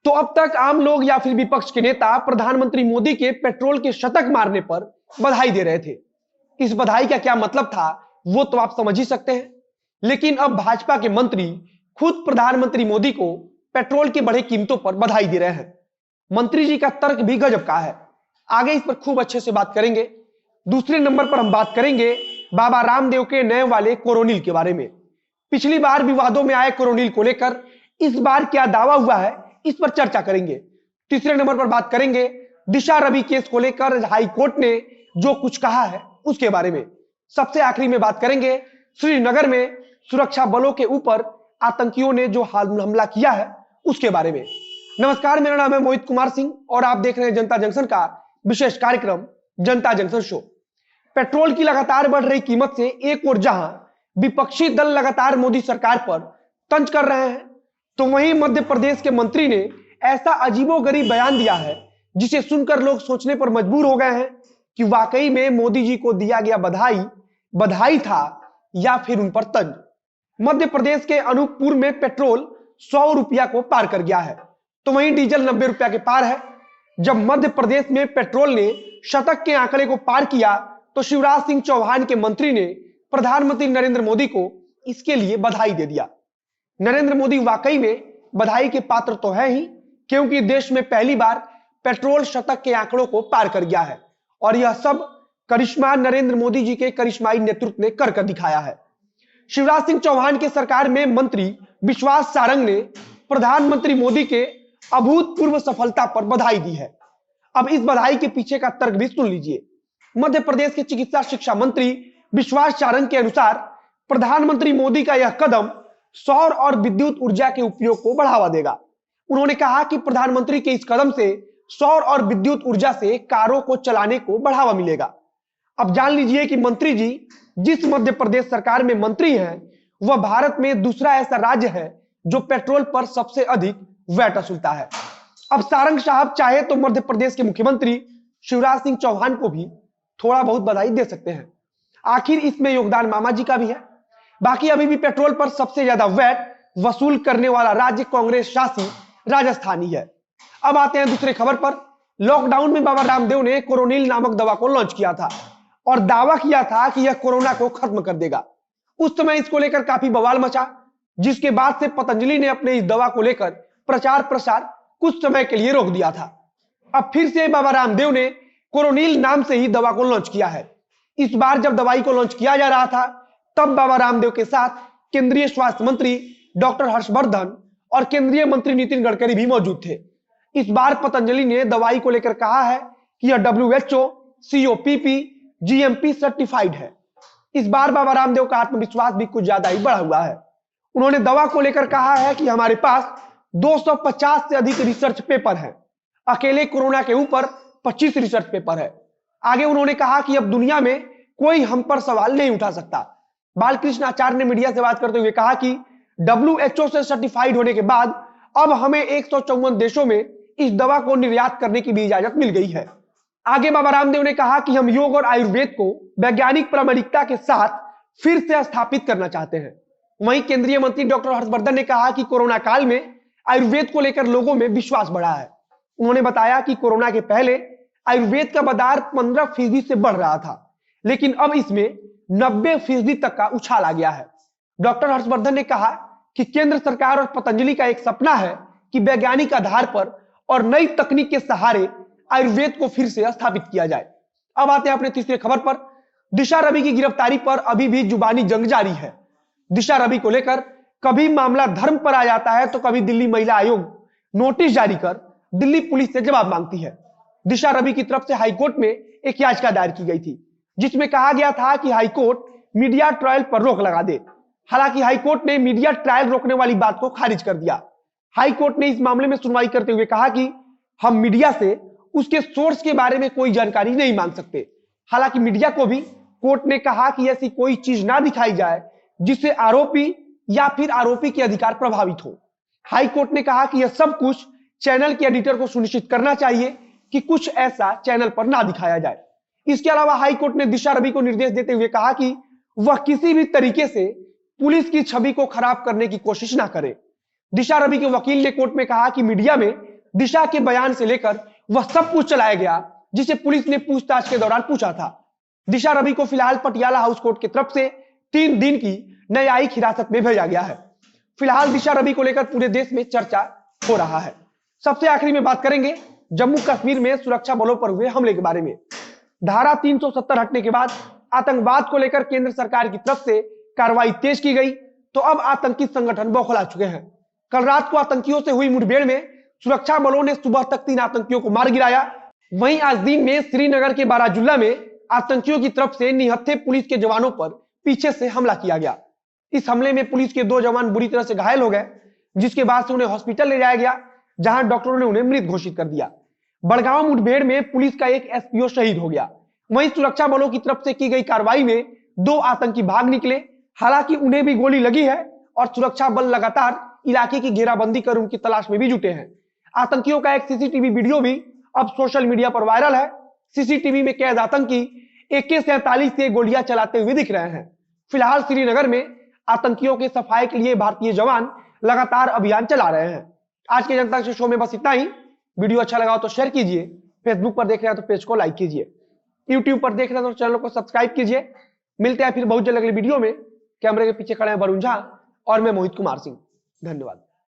तो अब तक आम लोग या फिर विपक्ष के नेता प्रधानमंत्री मोदी के पेट्रोल के शतक मारने पर बधाई दे रहे थे। इस बधाई का क्या मतलब था वो तो आप समझ ही सकते हैं। लेकिन अब भाजपा के मंत्री खुद प्रधानमंत्री मोदी को पेट्रोल की बढ़ी कीमतों पर बधाई दे रहे हैं। मंत्री जी का तर्क भी गजब का है। आगे इस पर खूब अच्छे से बात करेंगे। दूसरे नंबर पर हम बात करेंगे बाबा रामदेव के नए वाले कोरोनिल के बारे में। पिछली बार विवादों में आए कोरोनिल को लेकर इस बार क्या दावा हुआ है, इस पर चर्चा करेंगे। तीसरे नंबर पर बात करेंगे दिशा रवि केस को लेकर हाई कोर्ट ने जो कुछ कहा है उसके बारे में। सबसे आखिरी में बात करेंगे श्रीनगर में सुरक्षा बलों के ऊपर आतंकियों ने जो हमला किया है उसके बारे में। नमस्कार, मेरा नाम है मोहित कुमार सिंह और आप देख रहे हैं जनता जंक्शन का विशेष कार्यक्रम जनता जंक्शन शो। पेट्रोल की लगातार बढ़ रही कीमत से एक ओर जहां विपक्षी दल लगातार मोदी सरकार पर तंज कर रहे हैं, तो वहीं मध्य प्रदेश के मंत्री ने ऐसा अजीबोगरीब बयान दिया है जिसे सुनकर लोग सोचने पर मजबूर हो गए हैं कि वाकई में मोदी जी को दिया गया बधाई था या फिर उन पर तंज। मध्य प्रदेश के अनूपपुर में पेट्रोल 100 रुपया को पार कर गया है, तो वहीं डीजल 90 रुपया के पार है। जब मध्य प्रदेश में पेट्रोल ने शतक के आंकड़े को पार किया तो शिवराज सिंह चौहान के मंत्री ने प्रधानमंत्री नरेंद्र मोदी को इसके लिए बधाई दे दिया। नरेंद्र मोदी वाकई में बधाई के पात्र तो है ही, क्योंकि देश में पहली बार पेट्रोल शतक के आंकड़ों को पार कर गया है और यह सब करिश्मा नरेंद्र मोदी जी के करिश्माई नेतृत्व ने कर दिखाया है। शिवराज सिंह चौहान के सरकार में मंत्री विश्वास सारंग ने प्रधानमंत्री मोदी के अभूतपूर्व सफलता पर बधाई दी है। अब इस बधाई के पीछे का तर्क भी सुन लीजिए। मध्य प्रदेश के चिकित्सा शिक्षा मंत्री विश्वास सारंग के अनुसार प्रधानमंत्री मोदी का यह कदम सौर और विद्युत ऊर्जा के उपयोग को बढ़ावा देगा। उन्होंने कहा कि प्रधानमंत्री के इस कदम से सौर और विद्युत ऊर्जा से कारों को चलाने को बढ़ावा मिलेगा। अब जान लीजिए कि मंत्री जी जिस मध्य प्रदेश सरकार में मंत्री हैं, वह भारत में दूसरा ऐसा राज्य है जो पेट्रोल पर सबसे अधिक वैट वसूलता है। अब सारंग साहब चाहे तो मध्य प्रदेश के मुख्यमंत्री शिवराज सिंह चौहान को भी थोड़ा बहुत बधाई दे सकते हैं। आखिर इसमें योगदान मामा जी का भी है। बाकी अभी भी पेट्रोल पर सबसे ज्यादा वैट वसूल करने वाला राज्य कांग्रेस शासित राजस्थान ही है। अब आते हैं दूसरे खबर पर। लॉकडाउन में बाबा रामदेव ने कोरोनिल नामक दवा को लॉन्च किया था और दावा किया था कि यह कोरोना को खत्म कर देगा। उस समय इसको लेकर काफी बवाल मचा, जिसके बाद से पतंजलि ने अपने इस दवा को लेकर प्रचार प्रसार कुछ समय के लिए रोक दिया था। अब फिर से बाबा रामदेव ने कोरोनिल नाम से ही दवा को लॉन्च किया है। इस बार जब दवाई को लॉन्च किया जा रहा था तब बाबा रामदेव के साथ केंद्रीय स्वास्थ्य मंत्री डॉक्टर हर्षवर्धन और केंद्रीय मंत्री नितिन गडकरी भी मौजूद थे। इस बार पतंजलि ने दवाई को लेकर कहा है कि यह WHO, COPP, GMP सर्टिफाइड है। इस बार बाबा रामदेव का आत्मविश्वास भी कुछ ज्यादा ही बढ़ा हुआ है। उन्होंने दवा को लेकर कहा है कि हमारे पास 250 से अधिक रिसर्च पेपर हैं। अकेले कोरोना के ऊपर 25 रिसर्च पेपर है। आगे उन्होंने कहा कि अब दुनिया में कोई हम पर सवाल नहीं उठा सकता। बालकृष्ण आचार्य ने मीडिया से बात करते हुए कहा कि WHO से सर्टिफाइड होने के बाद अब हमें 154 देशों में इस दवा को निर्यात करने की भी इजाजत मिल गई है। आगे बाबा रामदेव ने कहा कि हम योग और आयुर्वेद को वैज्ञानिक प्रामाणिकता के साथ फिर से स्थापित करना चाहते हैं। वहीं केंद्रीय मंत्री डॉक्टर हर्षवर्धन ने कहा कि कोरोना काल में आयुर्वेद को लेकर लोगों में विश्वास बढ़ा है। उन्होंने बताया कि कोरोना के पहले आयुर्वेद का बाजार 15% से बढ़ रहा था, लेकिन अब इसमें 90% तक का उछाल आ गया है। डॉक्टर हर्षवर्धन ने कहा कि केंद्र सरकार और पतंजलि का एक सपना है कि वैज्ञानिक आधार पर और नई तकनीक के सहारे आयुर्वेद को फिर से स्थापित किया जाए। अब आते हैं अपने तीसरे खबर पर। दिशा रवि की गिरफ्तारी पर अभी भी जुबानी जंग जारी है। दिशा रवि को लेकर कभी मामला धर्म पर आ जाता है तो कभी दिल्ली महिला आयोग नोटिस जारी कर दिल्ली पुलिस से जवाब मांगती है। दिशा रवि की तरफ से हाईकोर्ट में एक याचिका दायर की गई थी जिसमें कहा गया था कि हाईकोर्ट मीडिया ट्रायल पर रोक लगा दे। हालांकि हाईकोर्ट ने मीडिया ट्रायल रोकने वाली बात को खारिज कर दिया। हाईकोर्ट ने इस मामले में सुनवाई करते हुए कहा कि हम मीडिया से उसके सोर्स के बारे में कोई जानकारी नहीं मांग सकते। हालांकि मीडिया को भी कोर्ट ने कहा कि ऐसी कोई चीज ना दिखाई जाए जिससे आरोपी या फिर आरोपी के अधिकार प्रभावित हो। हाईकोर्ट ने कहा कि यह सब कुछ चैनल के एडिटर को सुनिश्चित करना चाहिए कि कुछ ऐसा चैनल पर ना दिखाया जाए। इसके अलावा हाईकोर्ट ने दिशा रवि को निर्देश देते हुए कहा कि वह किसी भी तरीके से पुलिस की छवि को खराब करने की कोशिश ना करे। दिशा रवि के वकील ने कोर्ट में कहा कि मीडिया में दिशा के बयान से लेकर वह सब कुछ चलाया गया जिसे पुलिस ने पूछताछ के दौरान पूछा था। दिशा रवि को फिलहाल पटियाला हाउस कोर्ट की तरफ से 3 दिन की न्यायिक हिरासत में भेजा गया है। फिलहाल दिशा रवि को लेकर पूरे देश में चर्चा हो रहा है। सबसे आखिरी में बात करेंगे जम्मू कश्मीर में सुरक्षा बलों पर हुए हमले के बारे में। धारा 370 हटने के बाद आतंकवाद को लेकर केंद्र सरकार की तरफ से कार्रवाई तेज की गई, तो अब आतंकी संगठन बौखला चुके हैं। कल रात को आतंकियों से हुई मुठभेड़ में सुरक्षा बलों ने सुबह तक 3 आतंकियों को मार गिराया। वहीं आज दिन में श्रीनगर के बाराजुल्ला में आतंकियों की तरफ से निहत्थे पुलिस के जवानों पर पीछे से हमला किया गया। इस हमले में पुलिस के 2 जवान बुरी तरह से घायल हो गए, जिसके बाद से उन्हें हॉस्पिटल ले जाया गया, जहां डॉक्टरों ने उन्हें मृत घोषित कर दिया। बड़गांव मुठभेड़ में पुलिस का एक एसपीओ शहीद हो गया। वहीं सुरक्षा बलों की तरफ से की गई कार्रवाई में 2 आतंकी भाग निकले। हालांकि उन्हें भी गोली लगी है और सुरक्षा बल लगातार इलाके की घेराबंदी कर उनकी तलाश में भी जुटे हैं। आतंकियों का एक सीसीटीवी वीडियो भी अब सोशल मीडिया पर वायरल है। सीसीटीवी में कैद आतंकी AK-47 से गोलियां चलाते हुए दिख रहे हैं। फिलहाल श्रीनगर में आतंकियों के सफाई के लिए भारतीय जवान लगातार अभियान चला रहे हैं। आज के जनता के शो में बस इतना ही। वीडियो अच्छा लगा हो तो शेयर कीजिए, फेसबुक पर देख रहे हैं तो पेज को लाइक कीजिए, यूट्यूब पर देख रहे हैं तो चैनल को सब्सक्राइब कीजिए। मिलते हैं फिर बहुत जल्द अगली वीडियो में। कैमरे के पीछे खड़े हैं वरुण झा और मैं मोहित कुमार सिंह। धन्यवाद।